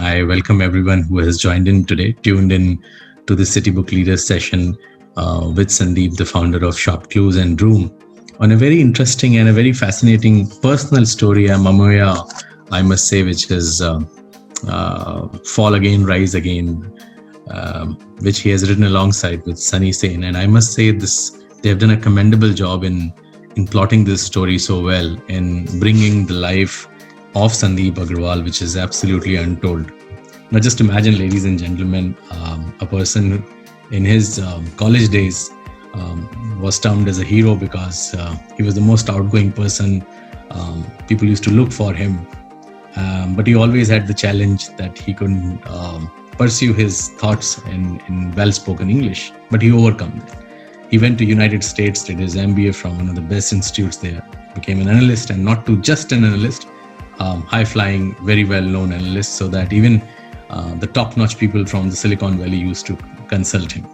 I welcome everyone who has joined in today, tuned in to the City Book Leaders session with Sandeep, the founder of ShopClues and Droom, on a very interesting and a very fascinating personal story, Mamoya, I must say, which is Fall Again, Rise Again, which he has written alongside with Sunny Sen. And I must say they have done a commendable job in plotting this story so well, in bringing the life of Sandeep Aggarwal, which is absolutely untold. Now, just imagine, ladies and gentlemen, a person in his college days was termed as a hero because he was the most outgoing person. People used to look for him, but he always had the challenge that he couldn't pursue his thoughts in well-spoken English, but he overcome that. He went to United States, did his MBA from one of the best institutes there, became an analyst, and not to just an analyst, high-flying, very well-known analyst, so that even the top-notch people from the Silicon Valley used to consult him.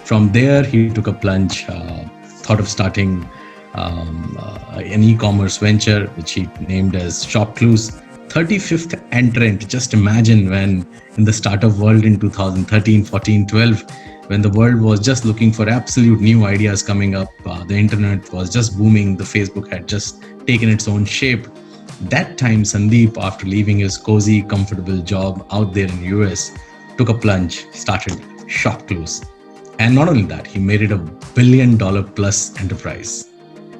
From there, he took a plunge, thought of starting an e-commerce venture, which he named as ShopClues. 35th entrant. Just imagine when in the startup world in 2013, 14, 12, when the world was just looking for absolute new ideas coming up, the internet was just booming, the Facebook had just taken its own shape. That time, Sandeep, after leaving his cozy, comfortable job out there in the US, took a plunge, started ShopClues. And not only that, he made it $1 billion plus enterprise.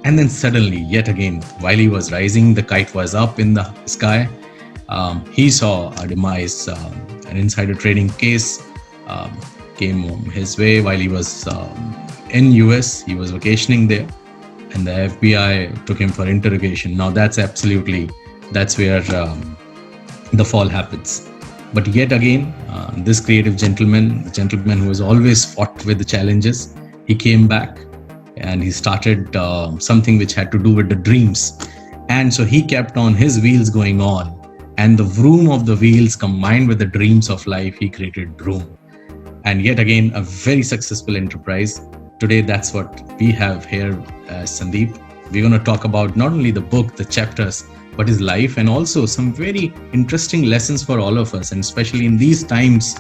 And then suddenly, yet again, while he was rising, the kite was up in the sky. He saw a demise. An insider trading case came his way while he was in US. He was vacationing there, and the FBI took him for interrogation. Now that's where the fall happens. But yet again, this creative gentleman, the gentleman who has always fought with the challenges, he came back and he started something which had to do with the dreams. And so he kept on his wheels going on, and the vroom of the wheels combined with the dreams of life, he created Droom. And yet again, a very successful enterprise. Today, that's what we have here, Sandeep. We're going to talk about not only the book, the chapters, but his life, and also some very interesting lessons for all of us, and especially in these times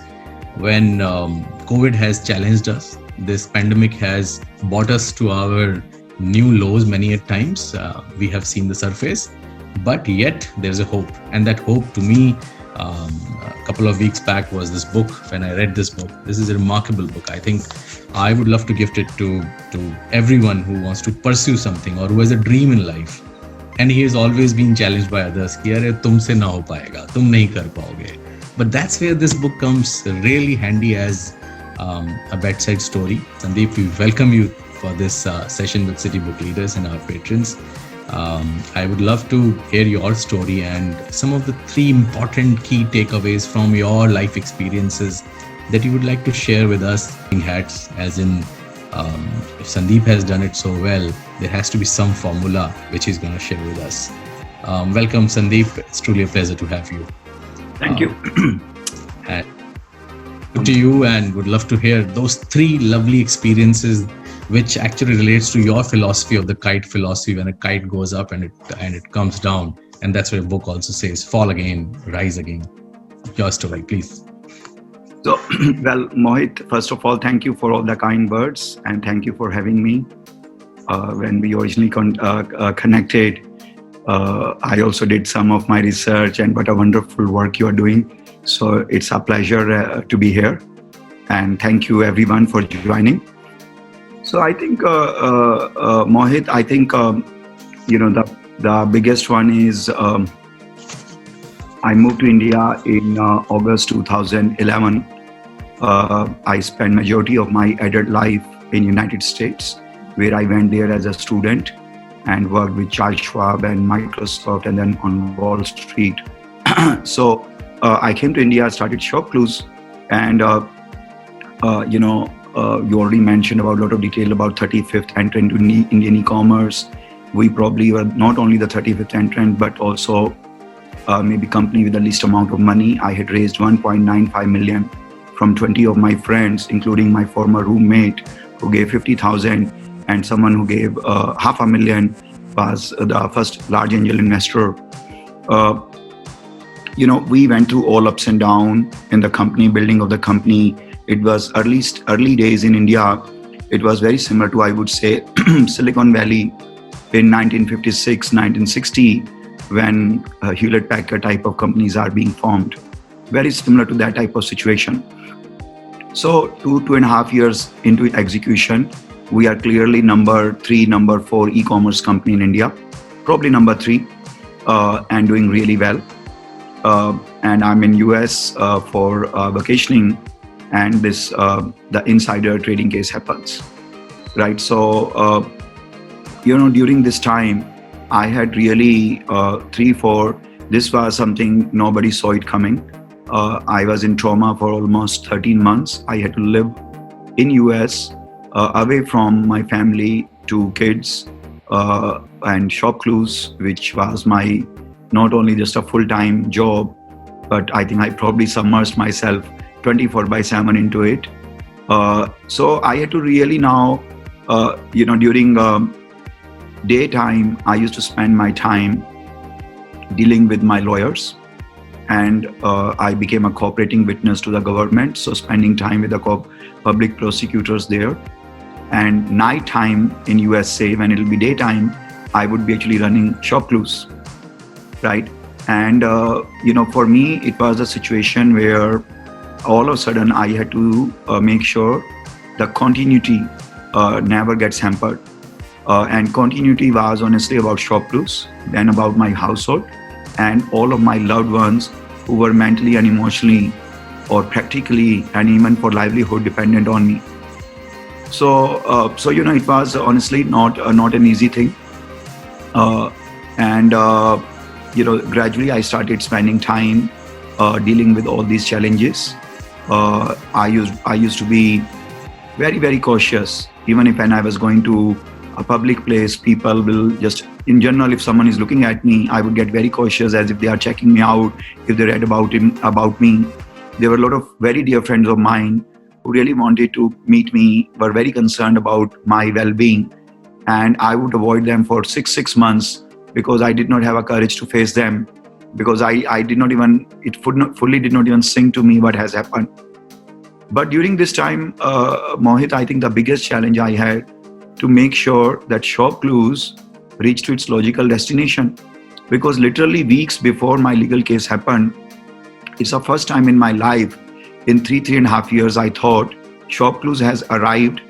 when COVID has challenged us. This pandemic has brought us to our new lows many a times. We have seen the surface, but yet there's a hope. And that hope, to me, a couple of weeks back was this book. When I read this book, this is a remarkable book. I think I would love to gift it to everyone who wants to pursue something or who has a dream in life. And he has always been challenged by others. Ki, "Arey, tumse na ho paega, tum nahi kar paoge." But that's where this book comes really handy as a bedside story. Sandeep, we welcome you for this session with City Book Leaders and our patrons. I would love to hear your story and some of the 3 important key takeaways from your life experiences that you would like to share with us. Hats, as in, if Sandeep has done it so well, there has to be some formula which he's going to share with us. Welcome, Sandeep. It's truly a pleasure to have you. Thank you. To you, and would love to hear those 3 lovely experiences which actually relates to your philosophy of the kite philosophy, when a kite goes up and it comes down. And that's what your book also says, fall again, rise again. Your story, please. So, well, Mohit, first of all, thank you for all the kind words, and thank you for having me. When we originally connected, I also did some of my research, and what a wonderful work you are doing. So it's a pleasure to be here, and thank you everyone for joining. So I think, Mohit, I think, the biggest one is I moved to India in August 2011. I spent majority of my adult life in United States, where I went there as a student and worked with Charles Schwab and Microsoft, and then on Wall Street. So I came to India, started ShopClues, and you already mentioned about a lot of detail about 35th entrant into Indian e-commerce. We probably were not only the 35th entrant, but also maybe company with the least amount of money. I had raised 1.95 million from 20 of my friends, including my former roommate who gave 50,000, and someone who gave $500,000 was the first large angel investor. we went through all ups and downs in the company, building of the company. It was early days in India. It was very similar to, I would say, Silicon Valley in 1956, 1960, when Hewlett Packard type of companies are being formed. Very similar to that type of situation. So 2.5 years into execution, we are clearly number 3, number 4 e-commerce company in India, probably number 3, and doing really well. And I'm in US for vacationing, and this the insider trading case happens, right? So during this time, I had really 3-4. This was something nobody saw it coming. I was in trauma for almost 13 months. I had to live in US, away from my family, 2 kids, and ShopClues, which was my not only just a full-time job, but I think I probably submerged myself 24/7 into it. So I had to really now, during daytime, I used to spend my time dealing with my lawyers, and I became a cooperating witness to the government, so spending time with the public prosecutors there. And night time in USA, when it'll be daytime, I would be actually running ShopClues, right? And for me, it was a situation where all of a sudden I had to make sure the continuity never gets hampered. And continuity was honestly about ShopClues, then about my household, and all of my loved ones who were mentally and emotionally, or practically, and even for livelihood, dependent on me. So it was honestly not an easy thing. And gradually I started spending time dealing with all these challenges. I used to be very, very cautious. Even if when I was going to a public place, people will just, in general, if someone is looking at me, I would get very cautious, as if they are checking me out, if they read about me. There were a lot of very dear friends of mine who really wanted to meet me, were very concerned about my well-being. And I would avoid them for six months because I did not have a courage to face them, because I did not even, it fully did not even sink to me what has happened. But during this time, Mohit, I think the biggest challenge I had to make sure that ShopClues reached to its logical destination, because literally weeks before my legal case happened, it's the first time in my life, in 3.5 years, I thought ShopClues has arrived,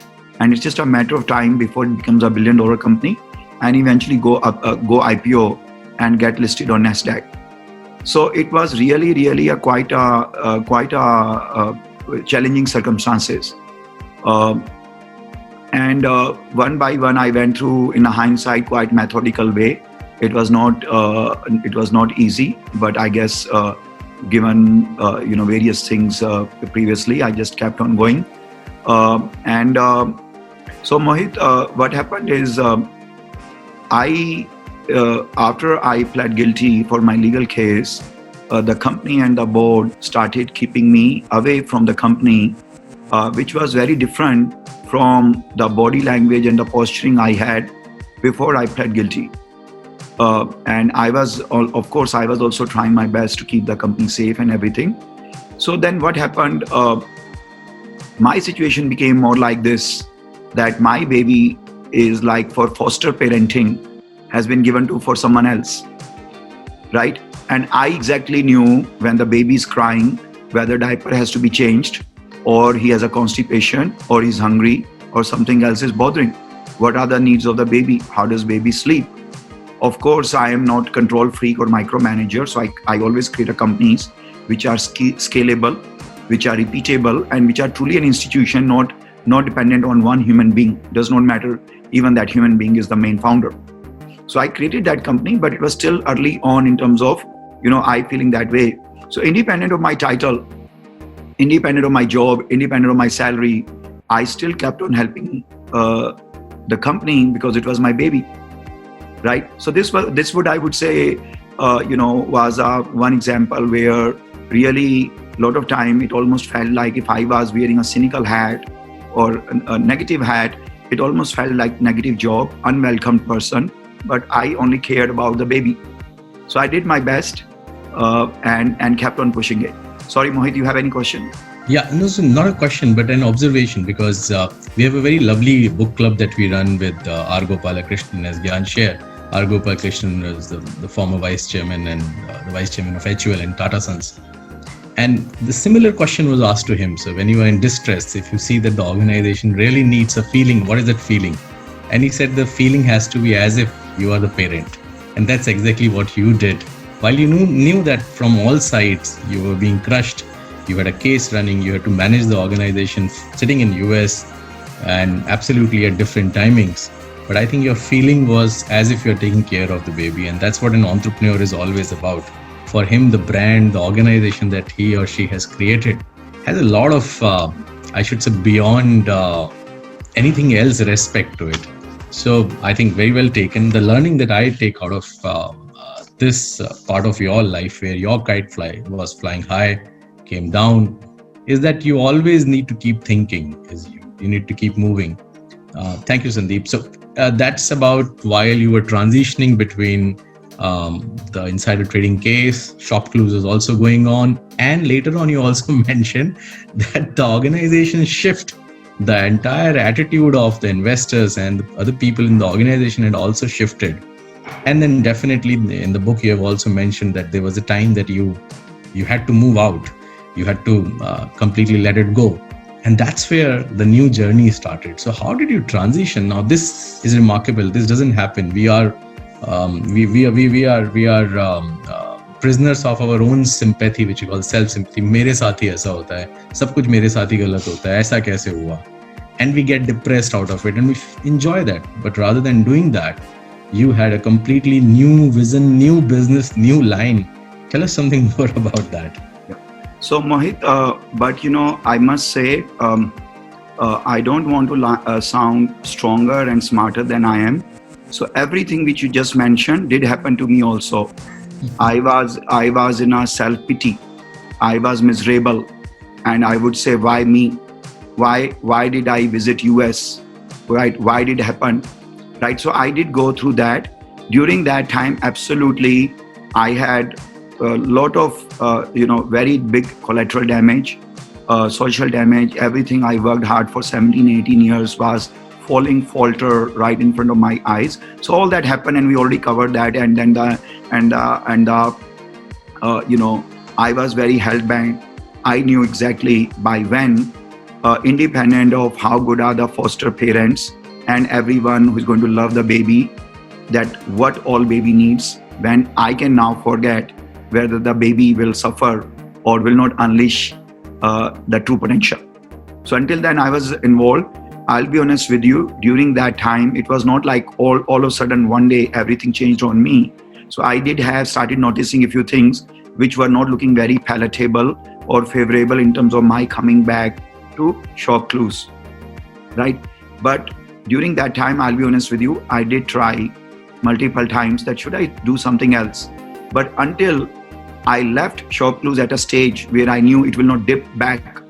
and it's just a matter of time before it becomes a $1 billion company and eventually go IPO and get listed on Nasdaq. So it was really a quite a challenging circumstances. And one by one, I went through, in a hindsight, quite methodical way. It was not easy, but I guess given various things previously, I just kept on going. So Mohit, what happened is, after I pled guilty for my legal case, the company and the board started keeping me away from the company, which was very different from the body language and the posturing I had before I pled guilty. And I was also trying my best to keep the company safe and everything. So then what happened, my situation became more like this, that my baby is like for foster parenting has been given to for someone else, right? And I exactly knew when the baby is crying, whether diaper has to be changed, or he has a constipation, or he's hungry, or something else is bothering. What are the needs of the baby? How does baby sleep? Of course, I am not control freak or micromanager, so I always create companies which are scalable, which are repeatable, and which are truly an institution, not dependent on one human being. Does not matter even that human being is the main founder. So I created that company, but it was still early on in terms of, I feeling that way. So independent of my title, independent of my job, independent of my salary, I still kept on helping the company because it was my baby, right? So this would, I would say, was one example where really a lot of time it almost felt like if I was wearing a cynical hat or a negative hat, it almost felt like negative job, unwelcome person, but I only cared about the baby. So I did my best and kept on pushing it. Sorry, Mohit, you have any question? Yeah, no, so not a question, but an observation, because we have a very lovely book club that we run with R. Gopalakrishnan as Gyan Share. R. Gopalakrishnan is the former vice chairman and the vice chairman of HUL and Tata Sons. And the similar question was asked to him. So when you are in distress, if you see that the organization really needs a feeling, what is that feeling? And he said the feeling has to be as if you are the parent. And that's exactly what you did. While you knew that from all sides you were being crushed, you had a case running, you had to manage the organization sitting in US and absolutely at different timings. But I think your feeling was as if you're taking care of the baby. And that's what an entrepreneur is always about. For him, the brand, the organization that he or she has created has a lot of, I should say, beyond anything else, respect to it. So I think very well taken. The learning that I take out of this part of your life where your kite was flying high, came down, is that you always need to keep thinking. You need to keep moving. Thank you, Sandeep. So that's about while you were transitioning between the insider trading case, ShopClues is also going on, and later on you also mentioned that the organization shift, the entire attitude of the investors and the other people in the organization had also shifted. And then definitely in the book you have also mentioned that there was a time that you had to move out, you had to completely let it go, and that's where the new journey started. So how did you transition? Now this is remarkable. This doesn't happen. We are prisoners of our own sympathy, which we call self-sympathy. मेरे साथ ही ऐसा होता है, सब कुछ मेरे साथ ही गलत होता है, ऐसा कैसे हुआ? And we get depressed out of it and we enjoy that. But rather than doing that, you had a completely new vision, new business, new line. Tell us something more about that. So Mohit, but I must say, I don't want to sound stronger and smarter than I am. So everything which you just mentioned did happen to me also. I was in a self-pity. I was miserable, and I would say, why me? Why did I visit US? Right? Why did it happen? Right? So I did go through that. During that time, absolutely, I had a lot of very big collateral damage, social damage. Everything I worked hard for 17, 18 years was falter right in front of my eyes. So all that happened, and we already covered that. And then I was very held back. I knew exactly by when, independent of how good are the foster parents and everyone who's going to love the baby, that what all baby needs, when I can now forget whether the baby will suffer or will not unleash the true potential. So until then I was involved. I'll be honest with you, during that time, it was not like all of a sudden one day everything changed on me. So I did have started noticing a few things which were not looking very palatable or favorable in terms of my coming back to ShopClues, right? But during that time, I'll be honest with you, I did try multiple times that should I do something else. But until I left ShopClues at a stage where I knew it will not dip back,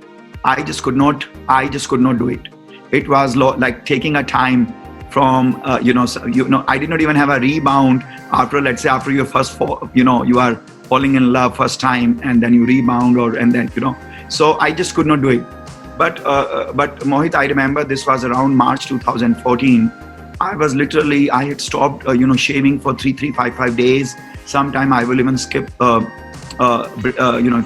I just could not do it. It was like taking a time from, I did not even have a rebound after, let's say, after your first fall, you are falling in love first time and then you rebound so I just could not do it. But Mohit, I remember this was around March 2014. I had stopped, shaving for 5 days. Sometime I will even skip,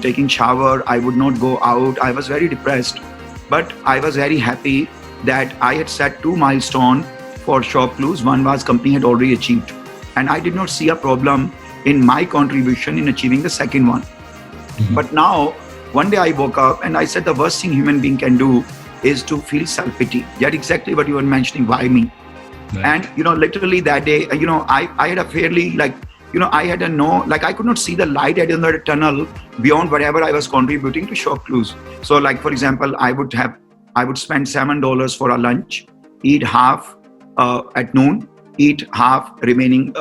taking shower. I would not go out. I was very depressed, but I was very happy that I had set 2 milestones for ShopClues. One was company had already achieved, and I did not see a problem in my contribution in achieving the second one. Mm-hmm. But now, one day I woke up and I said the worst thing human being can do is to feel self-pity. That's exactly what you were mentioning, why me? Right. And, literally that day, I had a fairly I had I could not see the light at the end of the tunnel beyond whatever I was contributing to ShopClues. So for example, I would spend $7 for a lunch, eat half at noon, eat half remaining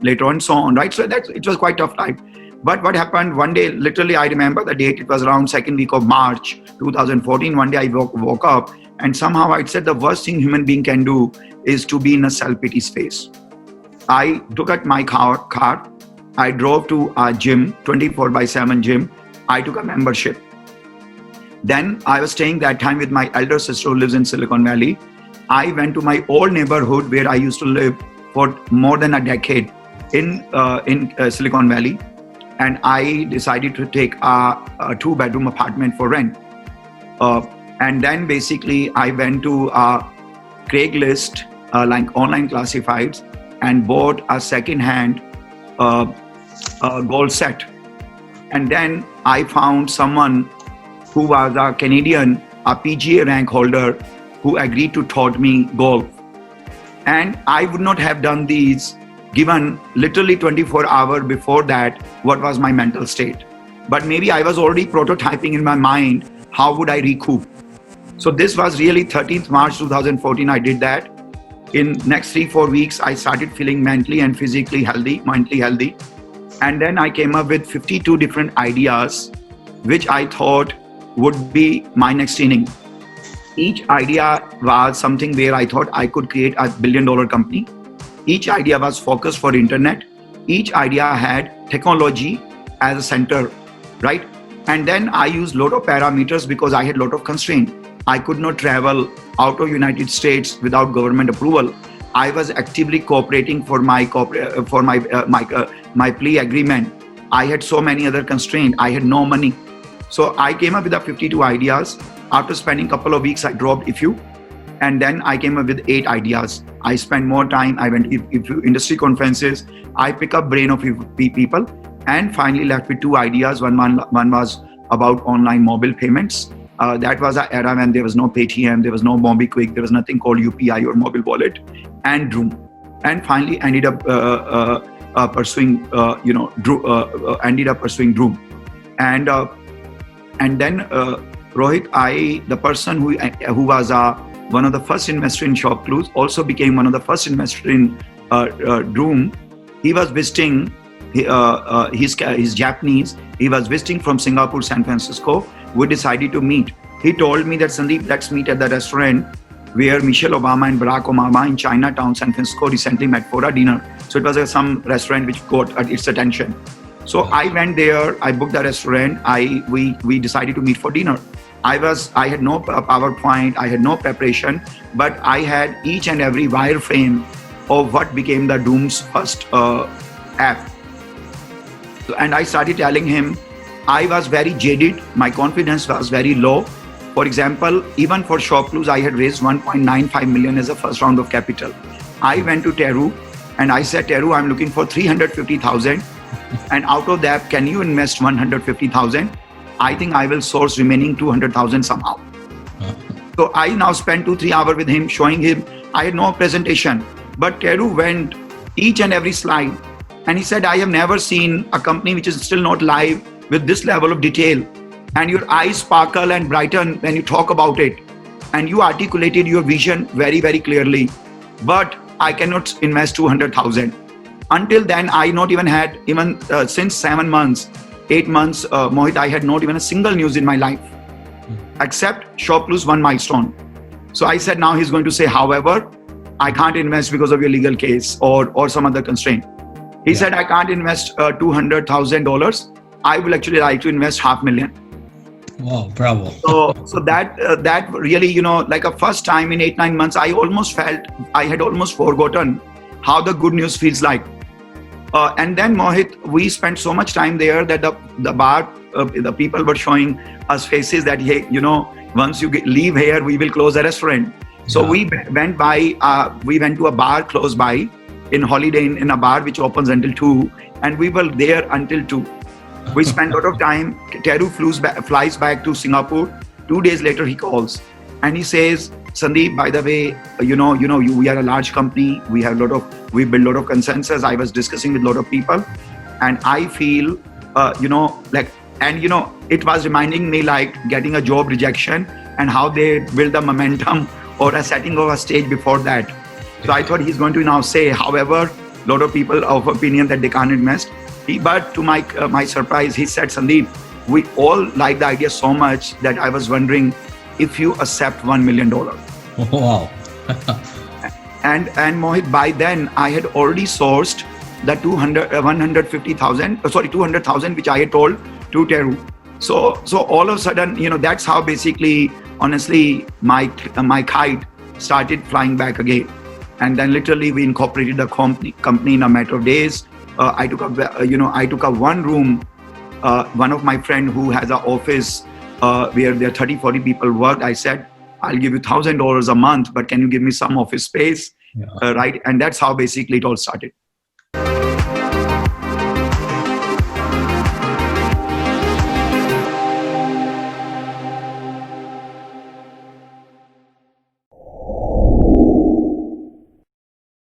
later on, so on, right? So it was quite tough life. But what happened one day, literally I remember the date, it was around second week of March 2014. One day I woke up and somehow I said the worst thing human being can do is to be in a self-pity space. I took out my car I drove to a gym, 24/7 gym. I took a membership. Then I was staying that time with my elder sister who lives in Silicon Valley. I went to my old neighborhood where I used to live for more than a decade in Silicon Valley, and I decided to take a 2-bedroom apartment for rent. And then basically I went to Craigslist, like online classifieds, and bought a second-hand gold set. And then I found someone who was a Canadian, a PGA rank holder, who agreed to taught me golf. And I would not have done these given literally 24 hours before that what was my mental state. But maybe I was already prototyping in my mind, how would I recoup? So this was really 13th March 2014, I did that. In next 3-4 weeks, I started feeling mentally and physically healthy, mentally healthy. And then I came up with 52 different ideas, which I thought would be my next inning. Each idea was something where I thought I could create a $1 billion company. Each idea was focused for internet. Each idea had technology as a center, right? And then I used a lot of parameters because I had a lot of constraints. I could not travel out of United States without government approval. I was actively cooperating for my plea agreement. I had so many other constraints. I had no money. So I came up with the 52 ideas. After spending a couple of weeks, I dropped a few. And then I came up with 8 ideas. I spent more time. I went to industry conferences. I pick up brain of people, and finally left with 2 ideas. One was about online mobile payments. That was an era when there was no Paytm, there was no MobiKwik, there was nothing called UPI or mobile wallet, and Droom. And finally ended up pursuing Droom. And then Rohit, the person who was one of the first investor in ShopClues, also became one of the first investor in Droom. He was visiting, he's Japanese. He was visiting from Singapore, San Francisco. We decided to meet. He told me that, Sandeep, let's meet at the restaurant where Michelle Obama and Barack Obama in Chinatown, San Francisco recently met for a dinner. So it was some restaurant which got its attention. So I went there, I booked the restaurant, we decided to meet for dinner. I had no PowerPoint, I had no preparation, but I had each and every wireframe of what became the Droom's first app. And I started telling him, I was very jaded, my confidence was very low. For example, even for ShopClues, I had raised 1.95 million as a first round of capital. I went to Teru and I said, Teru, I'm looking for 350,000. And out of that, can you invest 150,000? I think I will source remaining 200,000 somehow. So I now spent 2-3 hours with him, showing him. I had no presentation, but Teru went each and every slide. And he said, I have never seen a company which is still not live with this level of detail. And your eyes sparkle and brighten when you talk about it. And you articulated your vision very, very clearly. But I cannot invest 200,000. Until then, I not even had, since 7 months, 8 months, Mohit, I had not even a single news in my life, except ShopClues one milestone. So I said, now he's going to say, however, I can't invest because of your legal case or some other constraint. He said, I can't invest $200,000. I will actually like to invest $500,000. Wow, bravo. So that really, like a first time in 8-9 months, I almost felt I had almost forgotten how the good news feels like. And then Mohit, we spent so much time there that the bar, the people were showing us faces that, hey, once you leave here, we will close the restaurant. So we went to a bar close by in Holiday Inn, in a bar which opens until 2, and we were there until 2. We spent a lot of time. Teru flies back to Singapore. 2 days later, he calls and he says, Sandeep, by the way, we are a large company. We build a lot of consensus. I was discussing with a lot of people, and I feel, it was reminding me like getting a job rejection and how they build the momentum or a setting of a stage before that. So I thought he's going to now say, however, a lot of people of opinion that they can't invest. But to my surprise, he said, Sandeep, we all like the idea so much that I was wondering if you accept $1 million. Wow. and Mohit, by then I had already sourced the 200,000, which I had told to Teru. So all of a sudden, that's how basically, honestly, my kite started flying back again. And then literally we incorporated the company in a matter of days. I took up one room. One of my friend who has an office where there are 30-40 people worked. I said, I'll give you $1,000 a month, but can you give me some office space? Yeah. Right? And that's how basically it all started.